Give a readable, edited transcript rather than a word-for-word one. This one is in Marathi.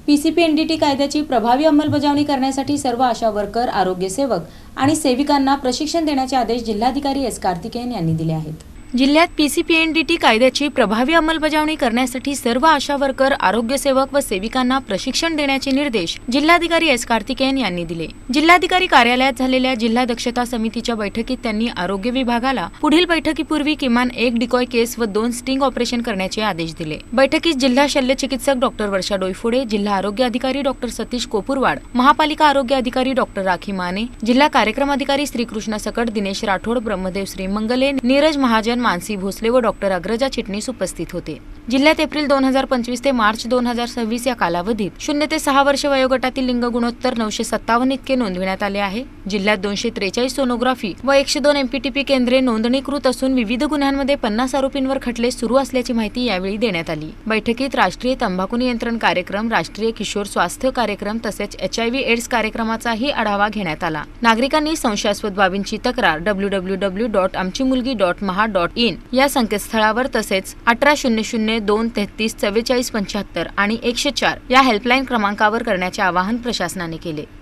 पीसीपीएनडीटी कायद्याची प्रभावी अंमलबजावणी करण्यासाठी सर्व आशा वर्कर, आरोग्य सेवक आणि सेविकांना प्रशिक्षण देण्याचे आदेश जिल्हाधिकारी एस कार्तिकेयन यांनी दिले आहेत। जिल्ह्यात पीसीपीएनडीटी कायद्याची प्रभावी अंमलबजावणी करण्यासाठी सर्व आशा वर्कर, आरोग्य सेवक व सेविकांना प्रशिक्षण देण्याचे निर्देश जिल्हाधिकारी एस कार्तिकेयन यांनी दिले। जिल्हाधिकारी कार्यालयात झालेल्या जिल्हा दक्षता समितीच्या बैठकीत त्यांनी आरोग्य विभागाला पुढील बैठकीपूर्वी किमान 1 डिकॉय केस व 2 स्टिंग ऑपरेशन करण्याचे आदेश दिले। बैठकीत जिल्हा शल्य चिकित्सक डॉक्टर वर्षा डोईफोडे, जिल्हा आरोग्य अधिकारी डॉक्टर सतीश कोपुरवाड, महापालिका आरोग्य अधिकारी डॉक्टर राखी माने, जिल्हा कार्यक्रम अधिकारी श्रीकृष्ण सकट, दिनेश राठोड, ब्रह्मदेव श्रीमंगले, नीरज महाजन, मानसी भोसले व डॉक्टर अग्रजा चिटणीस उपस्थित होते। जिल्ह्यात एप्रिल 2025 ते मार्च 2026 या कालावधीत 0 ते 6 वर्ष वयोगटातील लिंग गुणोत्तर 957 इतके नोंदविण्यात आले आहे। जिल्ह्यात 243 सोनोग्राफी व 102 एमपीटीपी केंद्रे नोंदणीकृत असून विविध गुन्ह्यांमध्ये 50 आरोपींवर खटले सुरू असल्याची माहिती यावेळी देण्यात आली। बैठकीत राष्ट्रीय तंबाखू नियंत्रण कार्यक्रम, राष्ट्रीय किशोर स्वास्थ्य कार्यक्रम तसेच HIV एड्स कार्यक्रमाचाही आढावा घेण्यात आला। नागरिकांनी संशयास्पद बाबींची तक्रार www.amchimulgi.maha.in या संकेतस्थळावर तसेच 1800-233-4475 आणि 104 या हेल्पलाईन क्रमांकावर करण्याचे आवाहन प्रशासनाने केले।